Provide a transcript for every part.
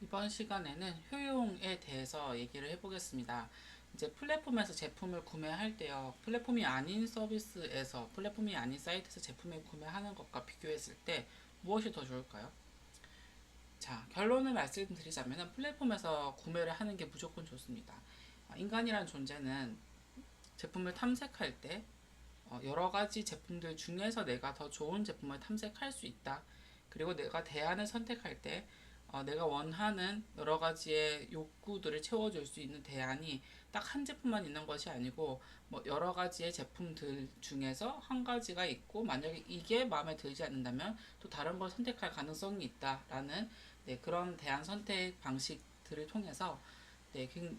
이번 시간에는 효용에 대해서 얘기를 해보겠습니다. 이제 플랫폼에서 제품을 구매할 때요, 플랫폼이 아닌 서비스에서, 플랫폼이 아닌 사이트에서 제품을 구매하는 것과 비교했을 때 무엇이 더 좋을까요? 자, 결론을 말씀드리자면 플랫폼에서 구매를 하는 게 무조건 좋습니다. 인간이란 존재는 제품을 탐색할 때 여러 가지 제품들 중에서 내가 더 좋은 제품을 탐색할 수 있다. 그리고 내가 대안을 선택할 때 내가 원하는 여러 가지의 욕구들을 채워줄 수 있는 대안이 딱 한 제품만 있는 것이 아니고 뭐 여러 가지의 제품들 중에서 한 가지가 있고 만약에 이게 마음에 들지 않는다면 또 다른 걸 선택할 가능성이 있다라는 그런 대안 선택 방식들을 통해서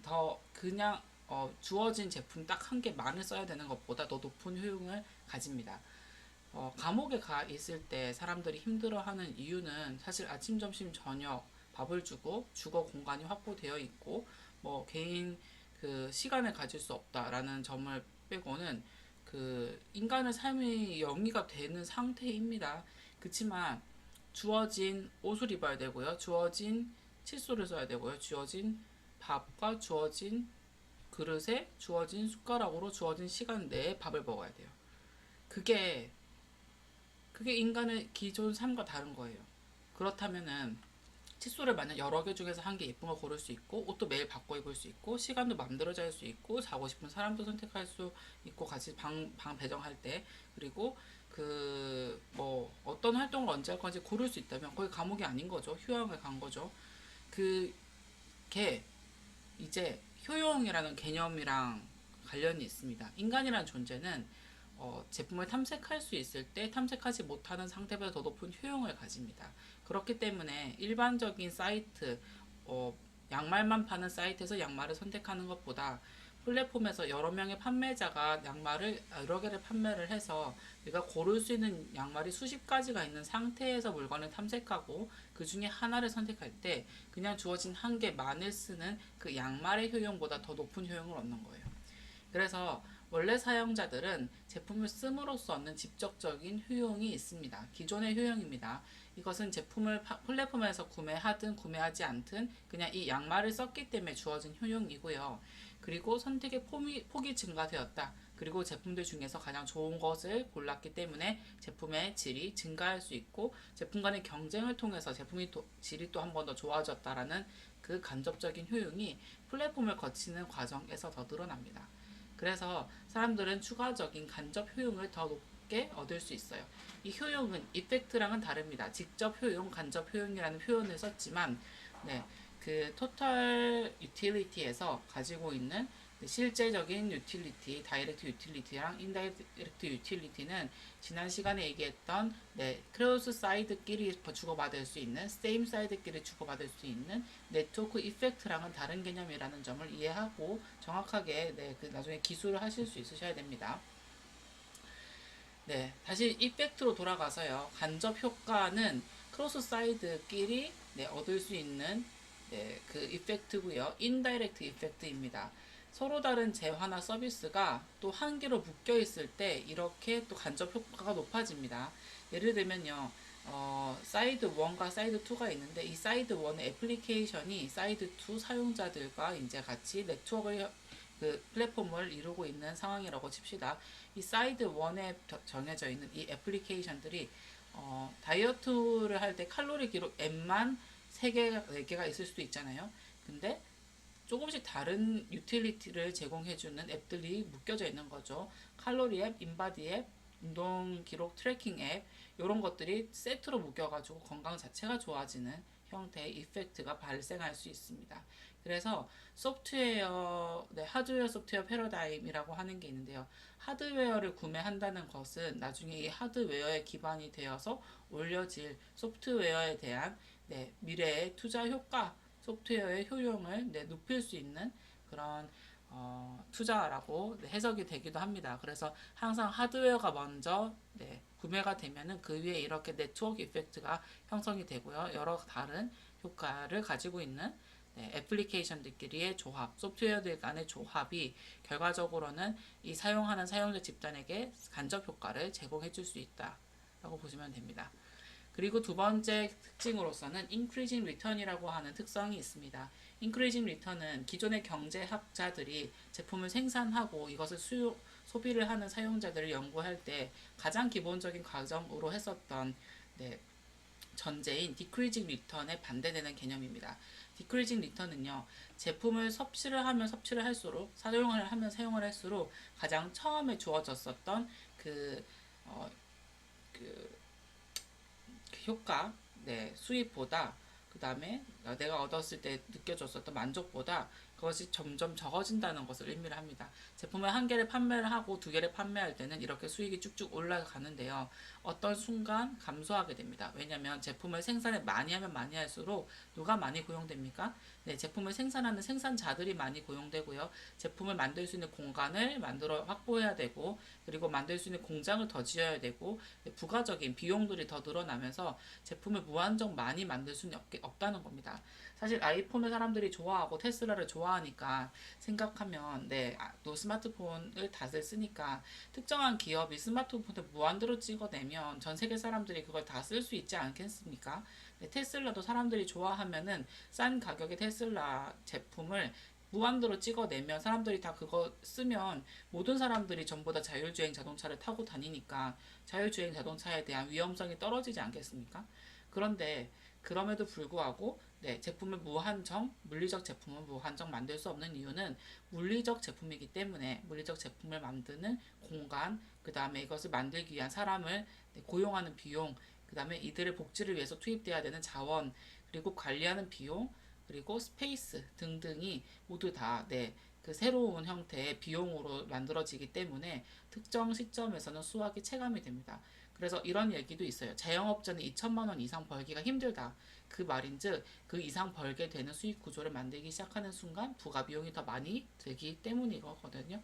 더 그냥 주어진 제품 딱 한 개만을 써야 되는 것보다 더 높은 효용을 가집니다. 감옥에 가 있을 때 사람들이 힘들어하는 이유는 사실 아침, 점심, 저녁 밥을 주고 주거 공간이 확보되어 있고 뭐 개인 그 시간을 가질 수 없다라는 점을 빼고는 그 인간의 삶이 영위가 되는 상태입니다. 그렇지만 주어진 옷을 입어야 되고요. 주어진 칫솔을 써야 되고요. 주어진 밥과 주어진 그릇에 주어진 숟가락으로 주어진 시간 내에 밥을 먹어야 돼요. 그게 인간의 기존 삶과 다른 거예요. 그렇다면은 칫솔을 만약 여러 개 중에서 한 개 예쁜 거 고를 수 있고 옷도 매일 바꿔 입을 수 있고 시간도 맘대로 잘 수 있고 자고 싶은 사람도 선택할 수 있고 같이 방 배정할 때 그리고 그 뭐 어떤 활동을 언제 할 건지 고를 수 있다면 거의 감옥이 아닌 거죠. 휴양을 간 거죠. 그게 이제 효용이라는 개념이랑 관련이 있습니다. 인간이라는 존재는 제품을 탐색할 수 있을 때 탐색하지 못하는 상태보다 더 높은 효용을 가집니다. 그렇기 때문에 일반적인 사이트, 양말만 파는 사이트에서 양말을 선택하는 것보다 플랫폼에서 여러 명의 판매자가 양말을 여러 개를 판매를 해서 내가 고를 수 있는 양말이 수십 가지가 있는 상태에서 물건을 탐색하고 그 중에 하나를 선택할 때 그냥 주어진 한 개만을 쓰는 그 양말의 효용보다 더 높은 효용을 얻는 거예요. 그래서 원래 사용자들은 제품을 씀으로써 얻는 직접적인 효용이 있습니다. 기존의 효용입니다. 이것은 제품을 플랫폼에서 구매하든 구매하지 않든 그냥 이 양말을 썼기 때문에 주어진 효용이고요. 그리고 선택의 폭이 증가되었다. 그리고 제품들 중에서 가장 좋은 것을 골랐기 때문에 제품의 질이 증가할 수 있고 제품 간의 경쟁을 통해서 제품의 질이 또 한 번 더 좋아졌다라는 그 간접적인 효용이 플랫폼을 거치는 과정에서 더 늘어납니다. 그래서 사람들은 추가적인 간접 효용을 더 높게 얻을 수 있어요. 이 효용은 이펙트랑은 다릅니다. 직접 효용, 간접 효용이라는 표현을 썼지만 그 토탈 유틸리티에서 가지고 있는 실제적인 유틸리티, 다이렉트 유틸리티랑 인다이렉트 유틸리티는 지난 시간에 얘기했던 크로스 사이드끼리 주고받을 수 있는, 세임 사이드끼리 주고받을 수 있는 네트워크 이펙트랑은 다른 개념이라는 점을 이해하고 정확하게 그 나중에 기술을 하실 수 있으셔야 됩니다. 다시 이펙트로 돌아가서요. 간접 효과는 크로스 사이드끼리 얻을 수 있는 그 이펙트고요. 인다이렉트 이펙트입니다. 서로 다른 재화나 서비스가 또 한 개로 묶여 있을 때 이렇게 또 간접 효과가 높아집니다. 예를 들면요. 사이드 1과 사이드 2가 있는데 이 사이드 1의 애플리케이션이 사이드 2 사용자들과 이제 같이 네트워크를 그 플랫폼을 이루고 있는 상황이라고 칩시다. 이 사이드 1에 정해져 있는 이 애플리케이션들이 다이어트를 할 때 칼로리 기록 앱만 3개가, 4개가 있을 수도 있잖아요. 근데 조금씩 다른 유틸리티를 제공해주는 앱들이 묶여져 있는 거죠. 칼로리 앱, 인바디 앱, 운동 기록 트래킹 앱 이런 것들이 세트로 묶여가지고 건강 자체가 좋아지는 형태의 이펙트가 발생할 수 있습니다. 그래서 소프트웨어, 하드웨어 소프트웨어 패러다임이라고 하는 게 있는데요. 하드웨어를 구매한다는 것은 나중에 이 하드웨어에 기반이 되어서 올려질 소프트웨어에 대한 미래의 투자 효과, 소프트웨어의 효용을 높일 수 있는 그런 투자라고 해석이 되기도 합니다. 그래서 항상 하드웨어가 먼저 구매가 되면은 그 위에 이렇게 네트워크 이펙트가 형성이 되고요. 여러 다른 효과를 가지고 있는 애플리케이션들끼리의 조합, 소프트웨어들 간의 조합이 결과적으로는 이 사용하는 사용자 집단에게 간접 효과를 제공해 줄 수 있다라고 보시면 됩니다. 그리고 두 번째 특징으로서는 increasing return이라고 하는 특성이 있습니다. increasing return은 기존의 경제학자들이 제품을 생산하고 이것을 소비를 하는 사용자들을 연구할 때 가장 기본적인 과정으로 했었던 네, 전제인 decreasing return에 반대되는 개념입니다. decreasing return은요, 제품을 섭취를 할수록, 사용을 하면 사용을 할수록 가장 처음에 주어졌었던 그, 어, 그 효과, 네, 수입보다 그 다음에 내가 얻었을 때 느껴졌었던 만족보다 그것이 점점 적어진다는 것을 의미를 합니다. 제품을 한 개를 판매를 하고 두 개를 판매할 때는 이렇게 수익이 쭉쭉 올라가는데요. 어떤 순간 감소하게 됩니다. 왜냐하면 제품을 생산을 많이 하면 많이 할수록 누가 많이 고용됩니까? 네, 제품을 생산하는 생산자들이 많이 고용되고요. 제품을 만들 수 있는 공간을 확보해야 되고, 그리고 만들 수 있는 공장을 더 지어야 되고, 부가적인 비용들이 더 늘어나면서 제품을 무한정 많이 만들 수는 없다는 겁니다. 사실 아이폰을 사람들이 좋아하고 테슬라를 좋아하니까 생각하면 또 스마트폰을 다들 쓰니까 특정한 기업이 스마트폰을 무한대로 찍어내면 전 세계 사람들이 그걸 다 쓸 수 있지 않겠습니까? 테슬라도 사람들이 좋아하면은 싼 가격의 테슬라 제품을 무한대로 찍어내면 사람들이 다 그거 쓰면 모든 사람들이 전부 다 자율주행 자동차를 타고 다니니까 자율주행 자동차에 대한 위험성이 떨어지지 않겠습니까? 그런데 그럼에도 불구하고 물리적 제품은 무한정 만들 수 없는 이유는 물리적 제품이기 때문에 물리적 제품을 만드는 공간, 그 다음에 이것을 만들기 위한 사람을 고용하는 비용, 그 다음에 이들의 복지를 위해서 투입돼야 되는 자원, 그리고 관리하는 비용, 그리고 스페이스 등등이 모두 다 그 새로운 형태의 비용으로 만들어지기 때문에 특정 시점에서는 수확이 체감이 됩니다. 그래서 이런 얘기도 있어요. 자영업자는 2천만 원 이상 벌기가 힘들다. 그 말인즉 그 이상 벌게 되는 수익 구조를 만들기 시작하는 순간 부가 비용이 더 많이 들기 때문이거든요.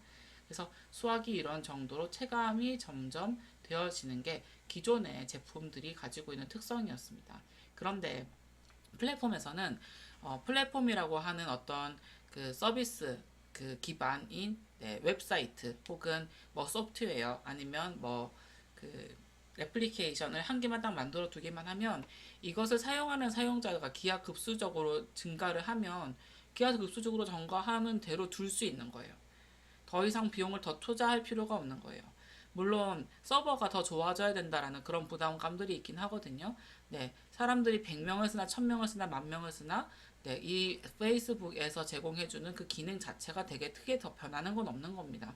그래서 수확이 이런 정도로 체감이 점점 되어지는 게 기존의 제품들이 가지고 있는 특성이었습니다. 그런데 플랫폼에서는 플랫폼이라고 하는 어떤 그 서비스 그 기반인 웹사이트 혹은 뭐 소프트웨어 아니면 그 애플리케이션을 한 개만 딱 만들어 두기만 하면 이것을 사용하는 사용자가 기하급수적으로 증가를 하면 기하급수적으로 증가하는 대로 둘 수 있는 거예요. 더 이상 비용을 더 투자할 필요가 없는 거예요. 물론 서버가 더 좋아져야 된다라는 그런 부담감들이 있긴 하거든요. 사람들이 100명을 쓰나 1000명을 쓰나 10,000명을 쓰나 이 페이스북에서 제공해주는 그 기능 자체가 되게 크게 더 변하는 건 없는 겁니다.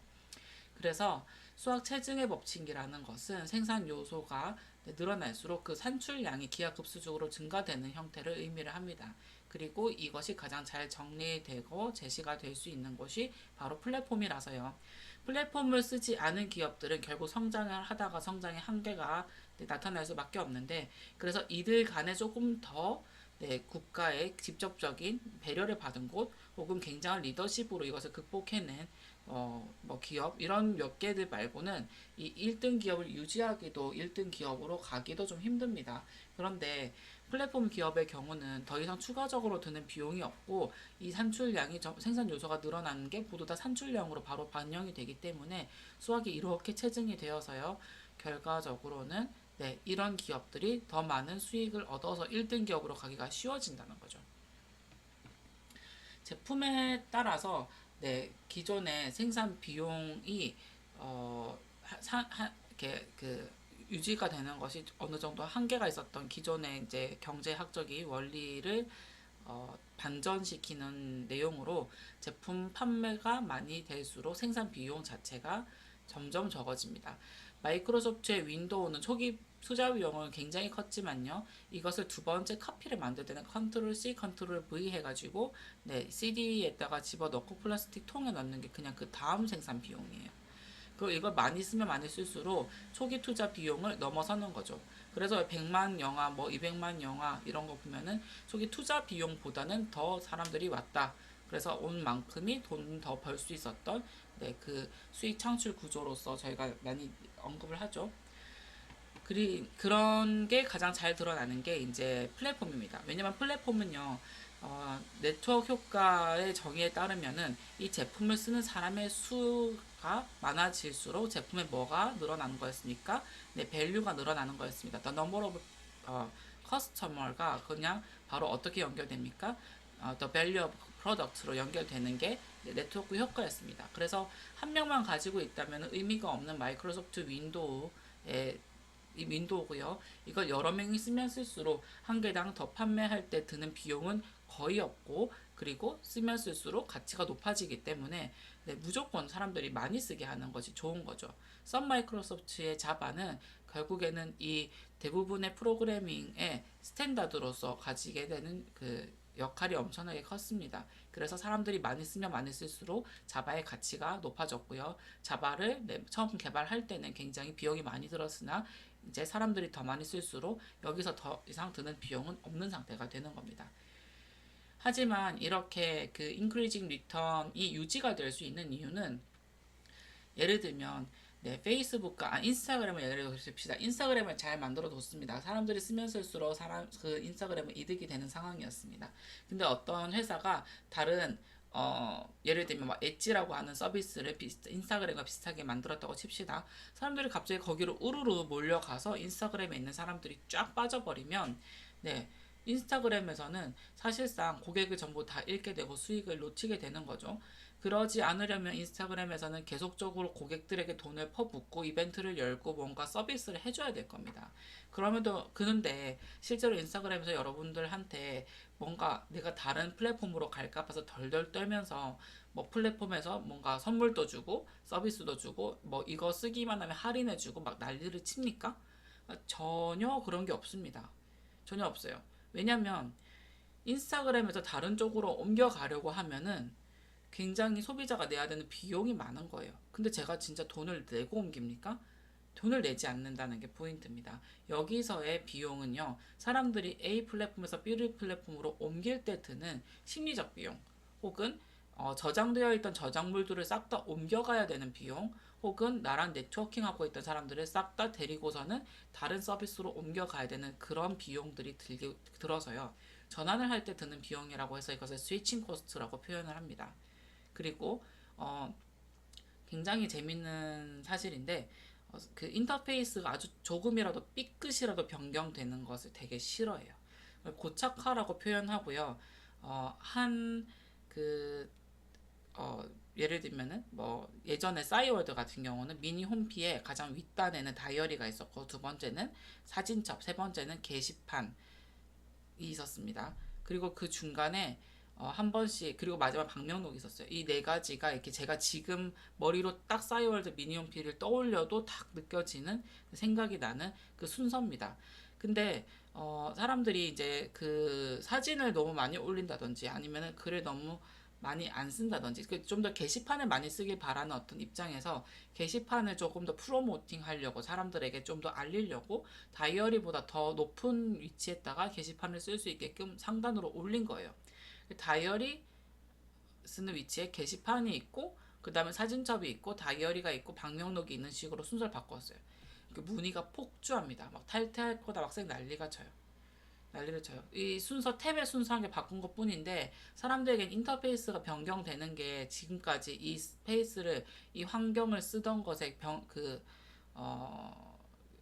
그래서 수학 체증의 법칙이라는 것은 생산 요소가 늘어날수록 그 산출량이 기하급수적으로 증가되는 형태를 의미를 합니다. 그리고 이것이 가장 잘 정리되고 제시가 될 수 있는 곳이 바로 플랫폼이라서요. 플랫폼을 쓰지 않은 기업들은 결국 성장을 하다가 성장의 한계가 나타날 수밖에 없는데, 그래서 이들 간에 조금 더 국가의 직접적인 배려를 받은 곳 혹은 굉장한 리더십으로 이것을 극복해낸 기업 이런 몇 개들 말고는 이 1등 기업을 유지하기도 1등 기업으로 가기도 좀 힘듭니다. 그런데 플랫폼 기업의 경우는 더 이상 추가적으로 드는 비용이 없고 이 산출량이 생산 요소가 늘어나는 게 모두 다 산출량으로 바로 반영이 되기 때문에 수확이 이렇게 체증이 되어서요. 결과적으로는 이런 기업들이 더 많은 수익을 얻어서 1등 기업으로 가기가 쉬워진다는 거죠. 제품에 따라서 기존의 생산 비용이 유지가 되는 것이 어느 정도 한계가 있었던 기존의 이제 경제학적인 원리를 반전시키는 내용으로 제품 판매가 많이 될수록 생산 비용 자체가 점점 적어집니다. 마이크로소프트의 윈도우는 초기 투자 비용은 굉장히 컸지만요. 이것을 두 번째 카피를 만들 때는 컨트롤 C, 컨트롤 V 해가지고 CD에다가 집어넣고 플라스틱 통에 넣는 게 그냥 그 다음 생산 비용이에요. 그리고 이걸 많이 쓰면 많이 쓸수록 초기 투자 비용을 넘어서는 거죠. 그래서 100만 영화, 200만 영화 이런 거 보면은 초기 투자 비용보다는 더 사람들이 왔다. 그래서 온 만큼이 돈 더 벌 수 있었던 그 수익 창출 구조로서 저희가 많이 언급을 하죠. 그런 게 가장 잘 드러나는 게 이제 플랫폼입니다. 왜냐면 플랫폼은요, 네트워크 효과의 정의에 따르면은 이 제품을 쓰는 사람의 수가 많아질수록 제품에 뭐가 늘어나는 거였습니까? 밸류가 늘어나는 거였습니다. The number of 커스터머가 그냥 바로 어떻게 연결됩니까? The value of product로 연결되는 게 네트워크 효과였습니다. 그래서 한 명만 가지고 있다면 의미가 없는 마이크로소프트 윈도우의 이 윈도우고요. 이걸 여러 명이 쓰면 쓸수록 한 개당 더 판매할 때 드는 비용은 거의 없고, 그리고 쓰면 쓸수록 가치가 높아지기 때문에 네, 무조건 사람들이 많이 쓰게 하는 것이 좋은 거죠. 선 마이크로소프트의 자바는 결국에는 이 대부분의 프로그래밍의 스탠다드로서 가지게 되는 그 역할이 엄청나게 컸습니다. 그래서 사람들이 많이 쓰면 많이 쓸수록 자바의 가치가 높아졌고요. 자바를 처음 개발할 때는 굉장히 비용이 많이 들었으나 이제 사람들이 더 많이 쓸수록 여기서 더 이상 드는 비용은 없는 상태가 되는 겁니다. 하지만 이렇게 그 increasing return이 유지가 될 수 있는 이유는, 예를 들면 네, 페이스북과 인스타그램을 예를 들읍시다. 인스타그램을 잘 만들어 뒀습니다. 사람들이 쓰면 쓸수록 그 인스타그램은 이득이 되는 상황이었습니다. 근데 어떤 회사가 다른 예를 들면 막 엣지라고 하는 서비스를 인스타그램과 비슷하게 만들었다고 칩시다. 사람들이 갑자기 거기로 우르르 몰려가서 인스타그램에 있는 사람들이 쫙 빠져버리면 네, 인스타그램에서는 사실상 고객을 전부 다 잃게 되고 수익을 놓치게 되는 거죠. 그러지 않으려면 인스타그램에서는 계속적으로 고객들에게 돈을 퍼붓고 이벤트를 열고 뭔가 서비스를 해줘야 될 겁니다. 그런데 실제로 인스타그램에서 여러분들한테 뭔가 내가 다른 플랫폼으로 갈까 봐서 덜덜 떨면서 뭐 플랫폼에서 뭔가 선물도 주고 서비스도 주고 뭐 이거 쓰기만 하면 할인해주고 막 난리를 칩니까? 전혀 그런 게 없습니다. 전혀 없어요. 왜냐면 인스타그램에서 다른 쪽으로 옮겨가려고 하면은 굉장히 소비자가 내야 되는 비용이 많은 거예요. 근데 제가 진짜 돈을 내고 옮깁니까? 돈을 내지 않는다는 게 포인트입니다. 여기서의 비용은요, 사람들이 A 플랫폼에서 B 플랫폼으로 옮길 때 드는 심리적 비용, 혹은 저장되어 있던 저작물들을 싹 다 옮겨가야 되는 비용, 혹은 나랑 네트워킹하고 있던 사람들을 싹 다 데리고서는 다른 서비스로 옮겨가야 되는 그런 비용들이 들어서요. 전환을 할 때 드는 비용이라고 해서 이것을 스위칭 코스트라고 표현을 합니다. 그리고 굉장히 재밌는 사실인데 그 인터페이스가 아주 조금이라도 삐끗이라도 변경되는 것을 되게 싫어해요. 고착화라고 표현하고요. 한그 예를 들면은 뭐 예전에 싸이월드 같은 경우는 미니 홈피에 가장 윗단에는 다이어리가 있었고, 두 번째는 사진첩, 세 번째는 게시판이 있었습니다. 그리고 그 중간에 한 번씩, 그리고 마지막 방명록이 있었어요. 이 네 가지가 이렇게 제가 지금 머리로 딱 싸이월드 미니홈피를 떠올려도 딱 느껴지는 생각이 나는 그 순서입니다. 근데 사람들이 이제 그 사진을 너무 많이 올린다든지 아니면은 글을 너무 많이 안 쓴다든지 좀 더 게시판을 많이 쓰길 바라는 어떤 입장에서 게시판을 조금 더 프로모팅 하려고, 사람들에게 좀 더 알리려고 다이어리보다 더 높은 위치에다가 게시판을 쓸 수 있게끔 상단으로 올린 거예요. 다이어리 쓰는 위치에 게시판이 있고, 그 다음에 사진첩이 있고 다이어리가 있고 방명록이 있는 식으로 순서를 바꿨어요. 그 문의가 폭주합니다. 막 탈퇴할 거다 막 난리가 쳐요. 난리를 쳐요. 이 순서 탭의 순수하게 바꾼 것 뿐인데 사람들에겐 인터페이스가 변경되는 게 지금까지 이 스페이스를, 이 환경을 쓰던 것에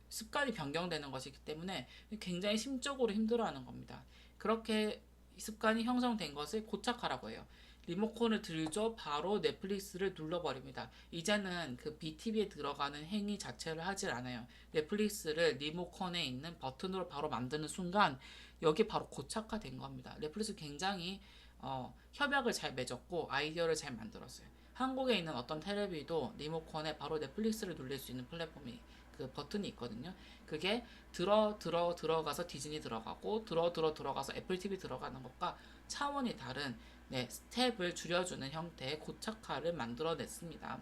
습관이 변경되는 것이기 때문에 굉장히 심적으로 힘들어하는 겁니다. 그렇게 습관이 형성된 것을 고착하라고 해요. 리모컨을 들죠. 바로 넷플릭스를 눌러버립니다. 이제는 그 BTV에 들어가는 행위 자체를 하질 않아요. 넷플릭스를 리모컨에 있는 버튼으로 바로 만드는 순간 여기 바로 고착화된 겁니다. 넷플릭스 굉장히 협약을 잘 맺었고 아이디어를 잘 만들었어요. 한국에 있는 어떤 텔레비도 리모컨에 바로 넷플릭스를 눌릴 수 있는 플랫폼이 그 버튼이 있거든요. 그게 들어가서 디즈니 들어가고 들어가서 애플 TV 들어가는 것과 차원이 다른 네, 스텝을 줄여주는 형태의 고착화를 만들어냈습니다.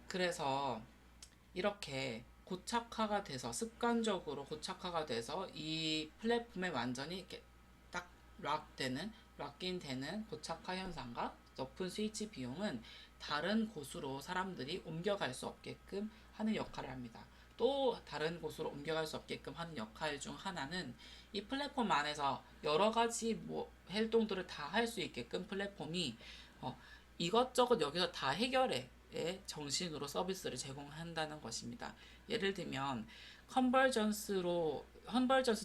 그래서 이렇게 고착화가 돼서, 습관적으로 고착화가 돼서 이 플랫폼에 완전히 이렇게 딱 락인 되는 고착화 현상과 높은 스위치 비용은 다른 곳으로 사람들이 옮겨갈 수 없게끔 하는 역할을 합니다. 또 다른 곳으로 옮겨갈 수 없게끔 하는 역할 중 하나는 이 플랫폼 안에서 여러 가지 뭐 활동들을 다 할 수 있게끔 플랫폼이 이것저것 여기서 다 해결해 정신으로 서비스를 제공한다는 것입니다. 예를 들면 컨버전스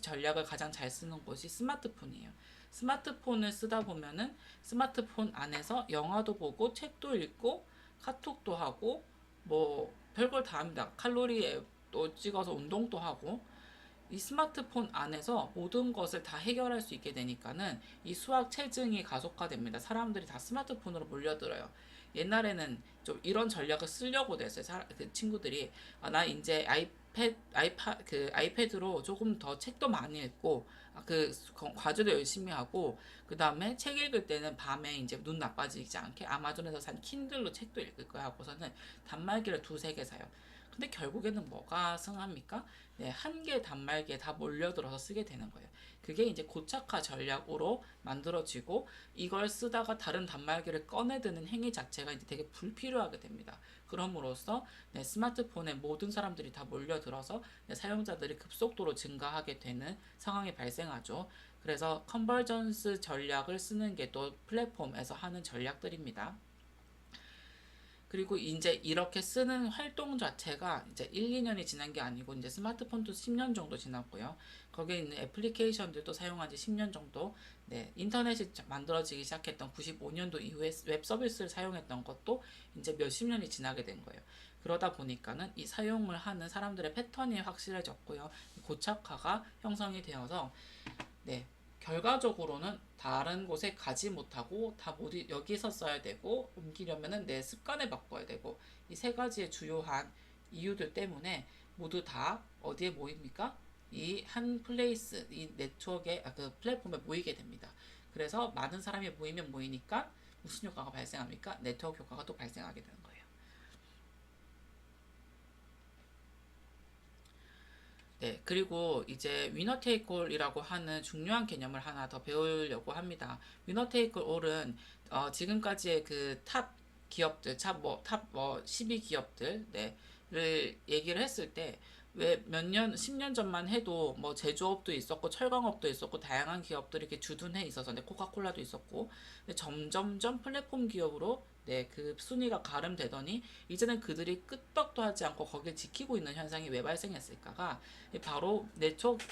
전략을 가장 잘 쓰는 곳이 스마트폰이에요. 스마트폰을 쓰다 보면은 스마트폰 안에서 영화도 보고 책도 읽고 카톡도 하고 뭐 별걸 다 합니다. 칼로리에 또 찍어서 운동도 하고 이 스마트폰 안에서 모든 것을 다 해결할 수 있게 되니까는 이 수학 체증이 가속화됩니다. 사람들이 다 스마트폰으로 몰려들어요. 옛날에는 좀 이런 전략을 쓰려고 됐어요. 그 친구들이 나 이제 아이패드로 조금 더 책도 많이 읽고 그 과제도 열심히 하고 그 다음에 책 읽을 때는 밤에 이제 눈 나빠지지 않게 아마존에서 산 킨들로 책도 읽을 거야 하고서는 단말기를 두세 개 사요. 근데 결국에는 뭐가 승합니까? 네, 한 개 단말기에 다 몰려들어서 쓰게 되는 거예요. 그게 이제 고착화 전략으로 만들어지고 이걸 쓰다가 다른 단말기를 꺼내드는 행위 자체가 이제 되게 불필요하게 됩니다. 그럼으로써 네, 스마트폰에 모든 사람들이 다 몰려들어서 네, 사용자들이 급속도로 증가하게 되는 상황이 발생하죠. 그래서 컨버전스 전략을 쓰는 게 또 플랫폼에서 하는 전략들입니다. 그리고 이제 이렇게 쓰는 활동 자체가 이제 1, 2년이 지난 게 아니고 이제 스마트폰도 10년 정도 지났고요. 거기에 있는 애플리케이션들도 사용한 지 10년 정도. 네, 인터넷이 만들어지기 시작했던 95년도 이후에 웹 서비스를 사용했던 것도 이제 몇십 년이 지나게 된 거예요. 그러다 보니까는 이 사용을 하는 사람들의 패턴이 확실해졌고요. 고착화가 형성이 되어서 네, 결과적으로는 다른 곳에 가지 못하고 다 모두 여기서 써야 되고 옮기려면은 내 습관을 바꿔야 되고 이 세 가지의 주요한 이유들 때문에 모두 다 어디에 모입니까? 이 한 플레이스, 이 네트워크에 그 플랫폼에 모이게 됩니다. 그래서 많은 사람이 모이면 모이니까 무슨 효과가 발생합니까? 네트워크 효과가 또 발생하게 되는 거예요. 네, 그리고 이제 위너 테이크 올이라고 하는 중요한 개념을 하나 더 배우려고 합니다. 위너 테이크 올은 지금까지의 그 탑 기업들, 탑 12 기업들, 네,를 얘기를 했을 때 왜 몇 년, 10년 전만 해도 뭐 제조업도 있었고 철강업도 있었고 다양한 기업들이 이렇게 주둔해 있어서 네, 코카콜라도 있었고 근데 점점점 플랫폼 기업으로 네, 그 순위가 가름되더니 이제는 그들이 끄떡도 하지 않고 거기를 지키고 있는 현상이 왜 발생했을까가 바로 네트워크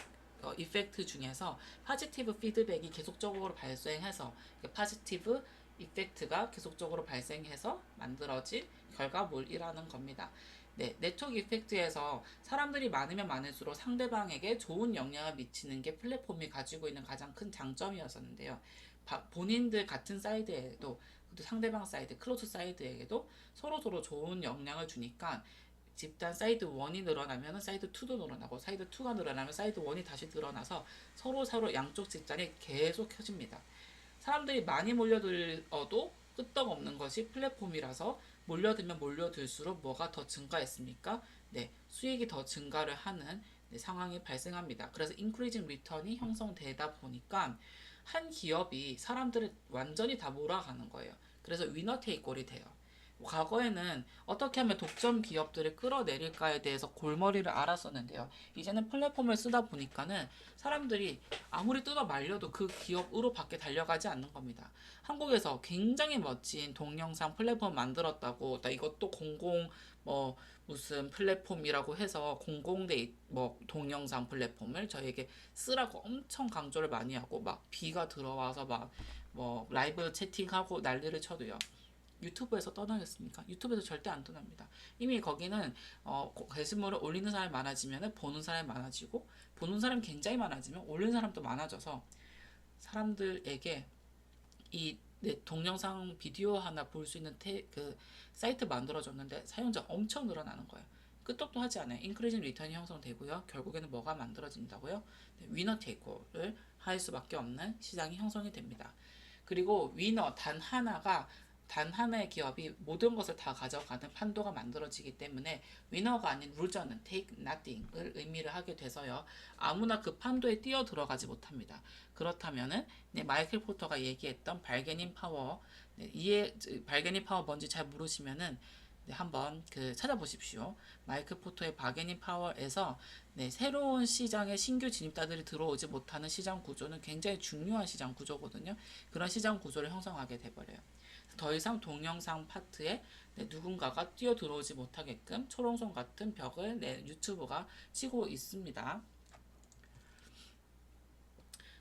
이펙트 중에서 파지티브 피드백이 계속적으로 발생해서 파지티브 이펙트가 계속적으로 발생해서 만들어진 결과물이라는 겁니다. 네, 네트워크 이펙트에서 사람들이 많으면 많을수록 상대방에게 좋은 영향을 미치는 게 플랫폼이 가지고 있는 가장 큰 장점이었었는데요. 본인들 같은 사이드에도 상대방 사이드, 클로즈 사이드에게도 서로 좋은 영향을 주니까 집단 사이드 1이 늘어나면 사이드 2도 늘어나고 사이드 2가 늘어나면 사이드 1이 다시 늘어나서 서로 양쪽 집단이 계속 켜집니다. 사람들이 많이 몰려들어도 끄떡없는 것이 플랫폼이라서 몰려들면 몰려들수록 뭐가 더 증가했습니까? 네, 수익이 더 증가를 하는 네, 상황이 발생합니다. 그래서 인크리징 리턴이 형성되다 보니까 한 기업이 사람들을 완전히 다 몰아가는 거예요. 그래서 위너 테이크올이 돼요. 과거에는 어떻게 하면 독점 기업들을 끌어내릴까에 대해서 골머리를 앓았었는데요. 이제는 플랫폼을 쓰다 보니까는 사람들이 아무리 뜯어 말려도 그 기업으로 밖에 달려가지 않는 겁니다. 한국에서 굉장히 멋진 동영상 플랫폼 만들었다고, 나 이것도 공공 뭐 무슨 플랫폼이라고 해서 공공데 뭐 동영상 플랫폼을 저에게 쓰라고 엄청 강조를 많이 하고 막 비가 들어와서 막 뭐 라이브 채팅하고 난리를 쳐도요. 유튜브에서 떠나겠습니까? 유튜브에서 절대 안 떠납니다. 이미 거기는 게시물을 올리는 사람이 많아지면 보는 사람이 많아지고 보는 사람이 굉장히 많아지면 올리는 사람도 많아져서 사람들에게 이 동영상 비디오 하나 볼 수 있는 그 사이트 만들어줬는데 사용자 엄청 늘어나는 거예요. 끄떡도 하지 않아요. 인크리징 리턴이 형성되고요. 결국에는 뭐가 만들어진다고요? 네, 위너 테이크를 할 수밖에 없는 시장이 형성이 됩니다. 그리고 위너 단 하나의 기업이 모든 것을 다 가져가는 판도가 만들어지기 때문에 위너가 아닌 루저는 take nothing을 의미를 하게 돼서요. 아무나 그 판도에 뛰어 들어가지 못합니다. 그렇다면은 네, 마이클 포터가 얘기했던 발게닝 파워 발게닝 파워 뭔지 잘 모르시면은 네, 한번 찾아보십시오. 마이클 포터의 바게닝 파워에서 네, 새로운 시장에 신규 진입자들이 들어오지 못하는 시장 구조는 굉장히 중요한 시장 구조거든요. 그런 시장 구조를 형성하게 돼버려요. 더 이상 동영상 파트에 누군가가 뛰어들어오지 못하게끔 초롱성 같은 벽을 유튜브가 치고 있습니다.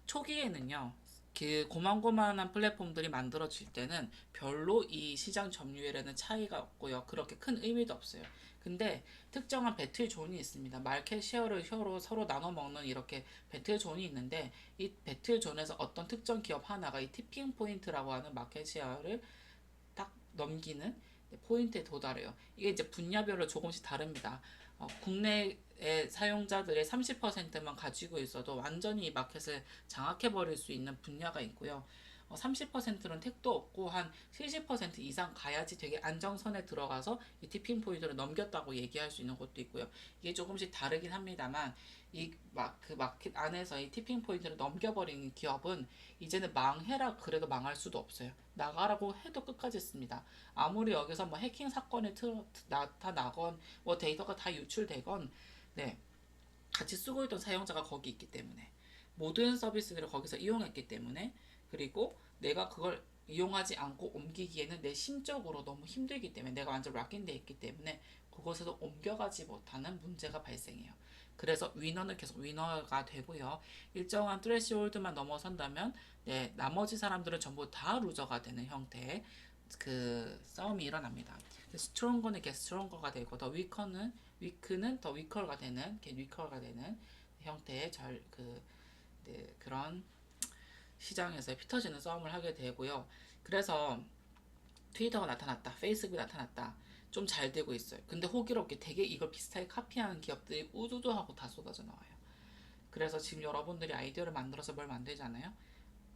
초기에는요, 그 고만고만한 플랫폼들이 만들어질 때는 별로 이 시장 점유율에는 차이가 없고요. 그렇게 큰 의미도 없어요. 근데 특정한 배틀 존이 있습니다. 마켓 쉐어를 서로 나눠 먹는 이렇게 배틀 존이 있는데, 이 배틀 존에서 어떤 특정 기업 하나가 이 티핑 포인트라고 하는 마켓 쉐어를 딱 넘기는 포인트에 도달해요. 이게 이제 분야별로 조금씩 다릅니다. 국내의 사용자들의 30%만 가지고 있어도 완전히 이 마켓을 장악해버릴 수 있는 분야가 있고요. 30%는 택도 없고 한 70% 이상 가야지 되게 안정선에 들어가서 이 티핑 포인트를 넘겼다고 얘기할 수 있는 것도 있고요. 이게 조금씩 다르긴 합니다만 그 마켓 안에서 이 티핑 포인트를 넘겨버리는 기업은 이제는 망해라 그래도 망할 수도 없어요. 나가라고 해도 끝까지 씁니다. 아무리 여기서 뭐 해킹 사건이 나타나건 뭐 데이터가 다 유출되건 네, 같이 쓰고 있던 사용자가 거기 있기 때문에 모든 서비스들을 거기서 이용했기 때문에 그리고 내가 그걸 이용하지 않고 옮기기에는 내 심적으로 너무 힘들기 때문에 내가 완전 락인돼 있기 때문에 그곳에서 옮겨가지 못하는 문제가 발생해요. 그래서 위너는 계속 위너가 되고요. 일정한 트레시홀드만 넘어선다면 네, 나머지 사람들은 전부 다 루저가 되는 형태의 그 싸움이 일어납니다. 스트롱거는 계속 스트롱거가 되고 더 위크는 더 위커가 되는 형태의 그런 시장에서 피 터지는 싸움을 하게 되고요. 그래서 트위터가 나타났다, 페이스북이 나타났다, 좀 잘 되고 있어요. 근데 호기롭게 되게 이걸 비슷하게 카피하는 기업들이 우두두하고 다 쏟아져 나와요. 그래서 지금 여러분들이 아이디어를 만들어서 뭘 만들잖아요.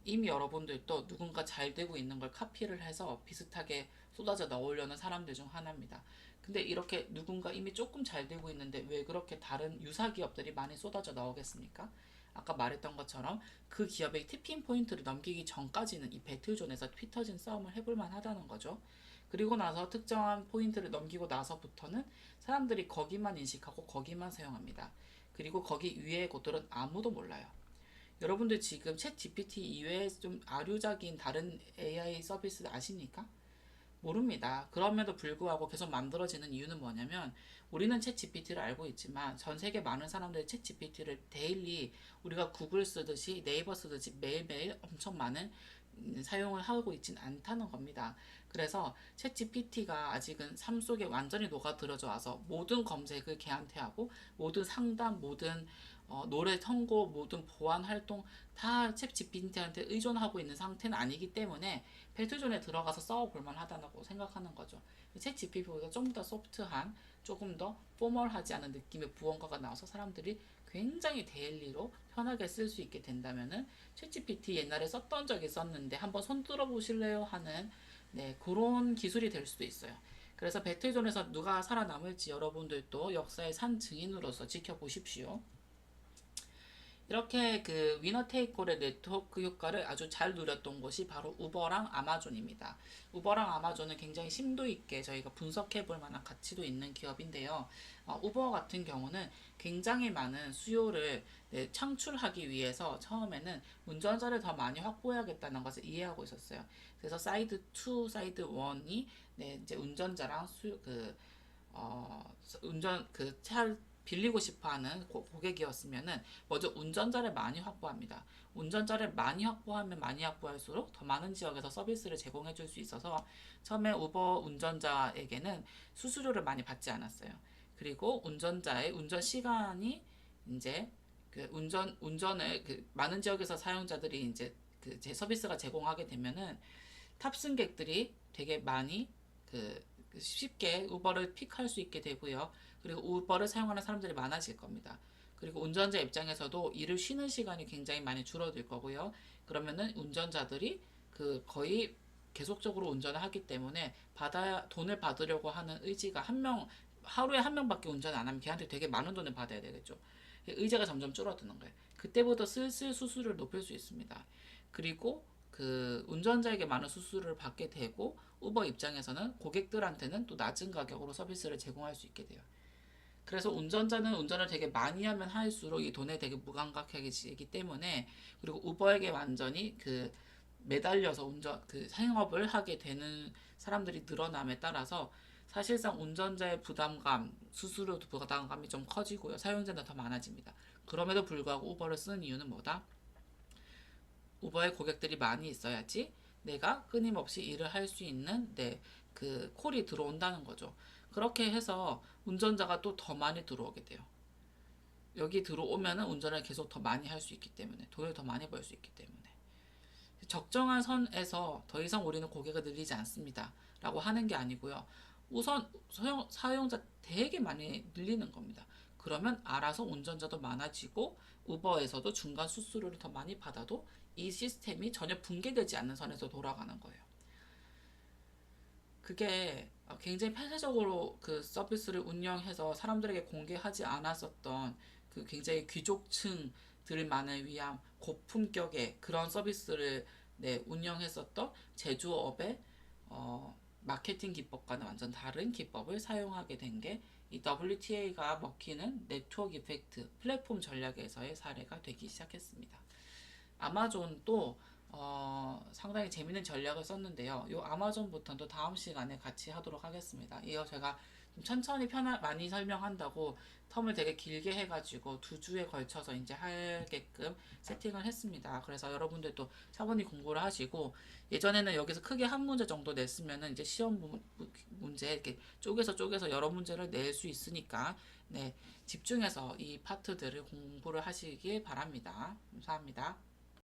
이미 여러분들도 누군가 잘 되고 있는 걸 카피를 해서 비슷하게 쏟아져 넣으려는 사람들 중 하나입니다. 근데 이렇게 누군가 이미 조금 잘 되고 있는데 왜 그렇게 다른 유사 기업들이 많이 쏟아져 나오겠습니까? 아까 말했던 것처럼 그 기업의 티핑 포인트를 넘기기 전까지는 이 배틀존에서 피 터진 싸움을 해볼 만하다는 거죠. 그리고 나서 특정한 포인트를 넘기고 나서부터는 사람들이 거기만 인식하고 거기만 사용합니다. 그리고 거기 위에 곳들은 아무도 몰라요. 여러분들 지금 챗 GPT 이외에 좀 아류작인 다른 AI 서비스 아십니까? 모릅니다. 그럼에도 불구하고 계속 만들어지는 이유는 뭐냐면 우리는 챗 GPT를 알고 있지만 전 세계 많은 사람들이 챗 GPT를 데일리 우리가 구글 쓰듯이 네이버 쓰듯이 매일매일 엄청 많은 사용을 하고 있진 않다는 겁니다. 그래서 챗 GPT가 아직은 삶 속에 완전히 녹아들어져 와서 모든 검색을 걔한테 하고 모든 상담, 모든 노래 선고, 모든 보안 활동 다 챗 GPT한테 의존하고 있는 상태는 아니기 때문에 배틀존에 들어가서 싸워볼 만하다고 생각하는 거죠. 챗 GPT보다 좀 더 소프트한, 조금 더 포멀하지 않은 느낌의 무언가가 나와서 사람들이 굉장히 데일리로 편하게 쓸 수 있게 된다면은 챗 GPT 옛날에 썼던 적이 있었는데 한번 손 들어보실래요? 하는 네, 그런 기술이 될 수도 있어요. 그래서 배틀존에서 누가 살아남을지 여러분들도 역사의 산 증인으로서 지켜보십시오. 이렇게 그 위너 테이크홀의 네트워크 효과를 아주 잘 누렸던 곳이 바로 우버랑 아마존입니다. 우버랑 아마존은 굉장히 심도 있게 저희가 분석해 볼 만한 가치도 있는 기업인데요. 우버 같은 경우는 굉장히 많은 수요를 창출하기 위해서 처음에는 운전자를 더 많이 확보해야겠다는 것을 이해하고 있었어요. 그래서 사이드 2, 사이드 1이 이제 운전자랑 차 빌리고 싶어하는 고객이었으면은 먼저 운전자를 많이 확보합니다. 운전자를 많이 확보하면 많이 확보할수록 더 많은 지역에서 서비스를 제공해 줄 수 있어서 처음에 우버 운전자에게는 수수료를 많이 받지 않았어요. 그리고 운전자의 운전 시간이 이제 운전을 많은 지역에서 사용자들이 이제 제 서비스가 제공하게 되면은 탑승객들이 되게 많이 쉽게 우버를 픽할 수 있게 되고요. 그리고 우버를 사용하는 사람들이 많아질 겁니다. 그리고 운전자 입장에서도 일을 쉬는 시간이 굉장히 많이 줄어들 거고요. 그러면은 운전자들이 거의 계속적으로 운전을 하기 때문에 돈을 받으려고 하는 의지가 하루에 한 명밖에 운전 안 하면 걔한테 되게 많은 돈을 받아야 되겠죠. 의지가 점점 줄어드는 거예요. 그때부터 슬슬 수수료를 높일 수 있습니다. 그리고 운전자에게 많은 수수료를 받게 되고 우버 입장에서는 고객들한테는 또 낮은 가격으로 서비스를 제공할 수 있게 돼요. 그래서 운전자는 운전을 되게 많이 하면 할수록 이 돈에 되게 무감각해지기 때문에 그리고 우버에게 완전히 매달려서 그 생업을 하게 되는 사람들이 늘어남에 따라서 사실상 운전자의 부담감, 수수료 부담감이 좀 커지고요. 사용자는 더 많아집니다. 그럼에도 불구하고 우버를 쓰는 이유는 뭐다? 우버의 고객들이 많이 있어야지 내가 끊임없이 일을 할 수 있는 그 콜이 들어온다는 거죠. 그렇게 해서 운전자가 또 더 많이 들어오게 돼요. 여기 들어오면은 운전을 계속 더 많이 할 수 있기 때문에 돈을 더 많이 벌 수 있기 때문에 적정한 선에서 더 이상 우리는 고객을 늘리지 않습니다. 라고 하는 게 아니고요. 우선 사용자 되게 많이 늘리는 겁니다. 그러면 알아서 운전자도 많아지고 우버에서도 중간 수수료를 더 많이 받아도 이 시스템이 전혀 붕괴되지 않는 선에서 돌아가는 거예요. 그게 굉장히 폐쇄적으로 그 서비스를 운영해서 사람들에게 공개하지 않았었던 그 굉장히 귀족층들만을 위한 고품격의 그런 서비스를 운영했었던 제조업의 마케팅 기법과는 완전 다른 기법을 사용하게 된 게 이 WTA가 먹히는 네트워크 이펙트 플랫폼 전략에서의 사례가 되기 시작했습니다. 아마존도 상당히 재밌는 전략을 썼는데요. 이 아마존부터도 다음 시간에 같이 하도록 하겠습니다. 이거 제가 좀 천천히 많이 설명한다고 텀을 되게 길게 해가지고 2주에 걸쳐서 이제 하게끔 세팅을 했습니다. 그래서 여러분들도 차분히 공부를 하시고 예전에는 여기서 크게 한 문제 정도 냈으면은 이제 시험 문제 이렇게 쪼개서 여러 문제를 낼 수 있으니까 네, 집중해서 이 파트들을 공부를 하시길 바랍니다. 감사합니다.